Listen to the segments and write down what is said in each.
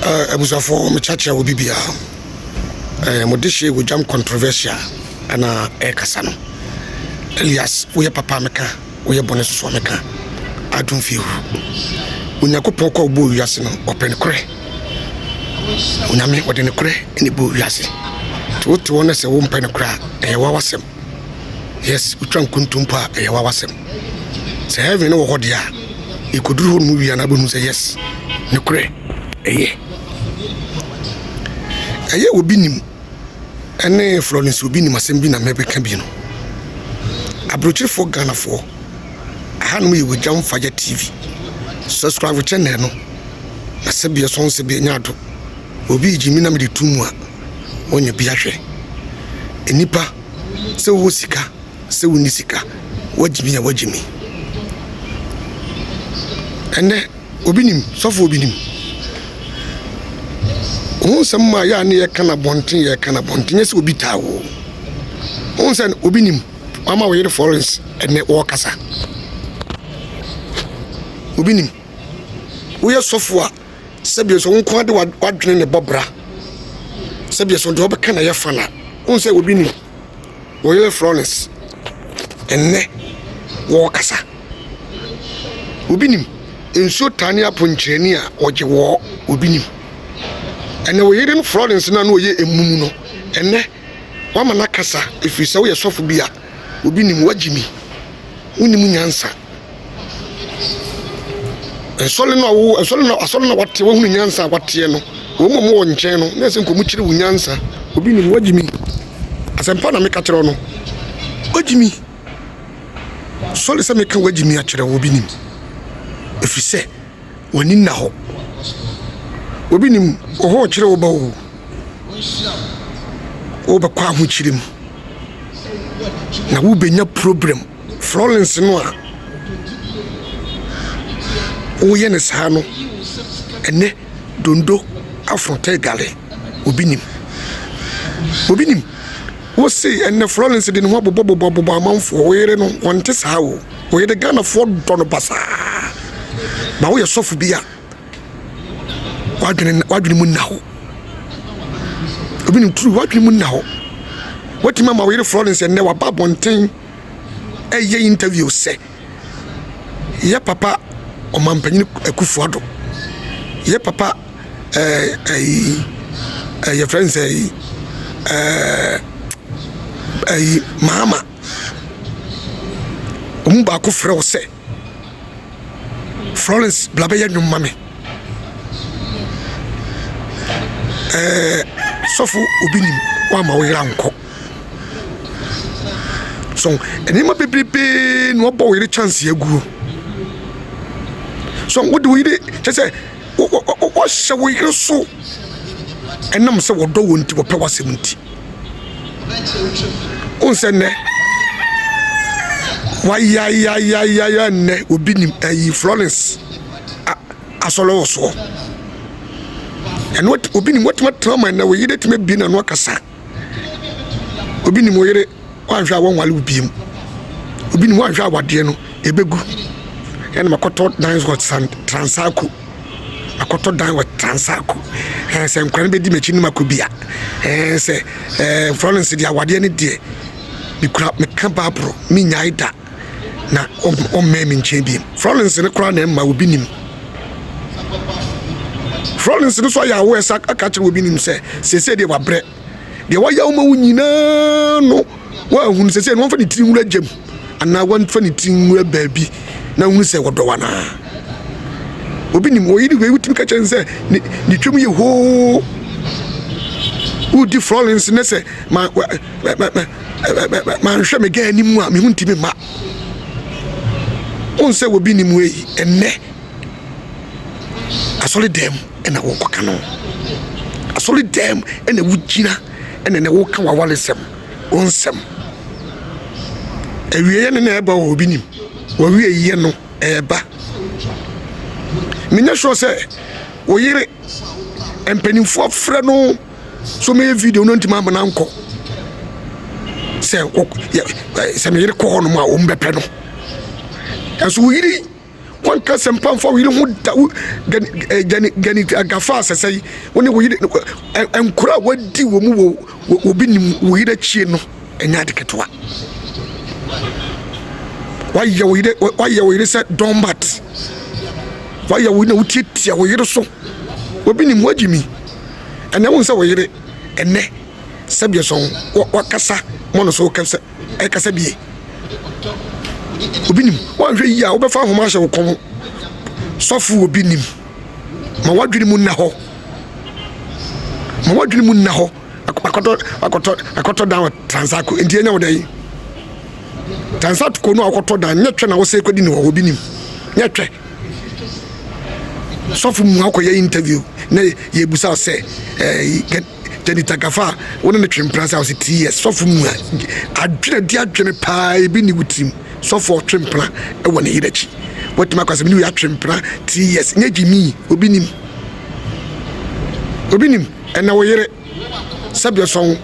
Abusafo mechacha wo bibia modeshe wo jam controversial ana ekasa no Elias wo ye papa meka wo ye bone so meka adun fiu unyakopon ko bo wiase no open kore unyame wode ne kore ene bo wiase to wona se wo mpen kore e wawasem yes utwan kuntumpa e wawasem se heaven no wo hodia e koduru ho mu wia na bonu se yes ne kore eye obi nim ene Florence obi nim asem bi na mebeka bi no abrochirefo Ghanafo ahanum ye wojam faja TV subscribe channel no na sebia son sebia nyado obi jimi na me tumu a onye bia hwe enipa se wo sika se wo ni sika wajimi ya wajimi ene obi nim sofo obi nim Onsama ya ne ye kana bonten yesi obi tawo onsen obi nim mama we Florence ene wo kasa obi nim wo ye sofo a sebie so nko ade wadwene ne bobra sebie so do obeka na ye fana onsen obi nim wo ye Florence ene wo kasa obi nim enso tani aponkyereni a oje wo obi nim ene wo yire Florence na no ye emum no ene wa mana kasa efisa wo ye sofo bia obi nim wajimi unim nyansa esole na wate wo hunu nyansa wate no wo mo wo nchen no na se nkomu kire wo nyansa obi nim wajimi asempa na meka kire no wajimi sole se meka wajimi a kire wo obi nim efise woni na ho obi nim oho kire wo ba wo ba kwa hu kirim na wo benya problem Florence no a wo ye ne sa no ene dondo afronte gale obi nim wo sei ene Florence de no bobo amanfo wo yere no wonte sa wo yere Ghanafo dono basa ba wo ye sofu bia wadwene mu naho obi nim true wadwene mu naho wati mama we Florence ne wa babonten eye interview se ye papa o mampanyin Akufuado ye papa ye friends mama ba ko frɛ se Florence blabe ya nwum mame sofu obi nim wa ma wo yanko so enima bebebe no bo we chance aguo so what we dey say what shall we so enam se wo do wonti wo pe wasemnti on se ne wa ya ne obi nim Florence asolo so and what obi nim what trauma na we yede teme bi na no akasa obi nim wo yere wanhwa won wale ubiem obi nim wanhwa awade no ebegu yana makoto dance what transaku akoto dance what transaku se nkwan be di mechi ni makobia se Florence di awade ne de mi kura me kamba bro mi nyaida na o meme nchebiem Florence ne kura na ma obi nim Florence no so ya wo esa aka kire obi nim se de wabre de wa ya wo ma wunyina no wa hunu se no fa ni tiri wura jam ana wa fa ni tiri wura baabi na hunu se wodo wana obi nim wo yiri we wutimi ka chen se ni twem ye ho udi Florence ne se ma nhwe me ga animu a me huntimi ma on se obi nim we enne asole dem ena wo koka no asole dem ena wugina ena ne wo ka wawalesem onsem ewiye ne na eba obi nim wo wiye no eba minya sho se wo yire empanimfo frɛ no so me video no ntima na nko se me yire ko no ma o mbepe no enso wo yire one can sempan for we don't gani agafa asesai woni wo yire enkura wadi wo mu wo bi nim wo yire chie no enya de ketwa why you yire say dombat why you na utitia wo yire so wo bi nim wagimi ene won say wo yire ene sabia so wakasa mono so kasa e kasa bie obinim wanhwe yi a wo befa homa hye wo kom sofu obinim ma wadwene mu na ho akoto down transako enti enya wo dai transat ko no akoto down nyetwe na wo se kwadi ni wo obinim nyetwe sofu mu akoye interview na ye busa se Janita Gafa, one of the trim plans house 3 years, so from adwene pie be ni wutim, so for trim plan, and one each. What my cousin knew at trim plan 3 years, neji me, obinim, and now we're sub your song,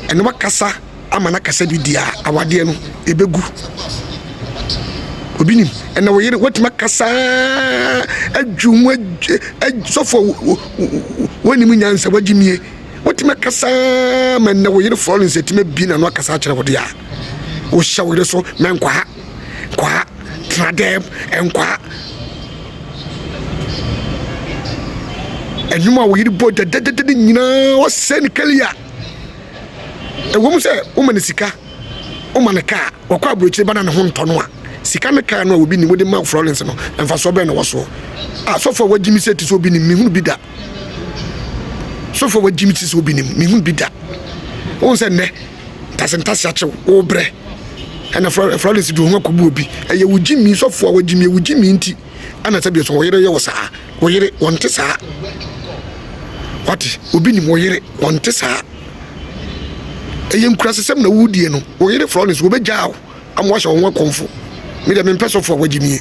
and Wakasa, Amanaka said with dia, our dear no, ebegu. Obinim, and now we're what Macassa, a jum, so for when you answer what Jimmy. What makasa man na wo yire falling set me bi na no akasa kire wo dia wo hya wo so men kwa tradem enkwa enuma wo yire bo de nyina wo sen kalia e wo mu se wo man sika wo man ka wo kwa abrochire bana ne ho ntono a sika me ka no obi ni wo de ma Florence no emfa so be na wo so so for wagimi set so obi ni mi hu bi da so for what Jimmy is obinim me hu bi da won se ne tasentase ache wo bre and Florence do ho akobu obi eye wo Jimmy so for wo Jimmy nti ana tabi so wo yire ye wo saa wo yire wonte saa what obinim wo yire wonte saa eye nkura sesem na wudie no wo yire Florence wo be jaaw amwa hye wo konfo me de me peso for wo Jimmy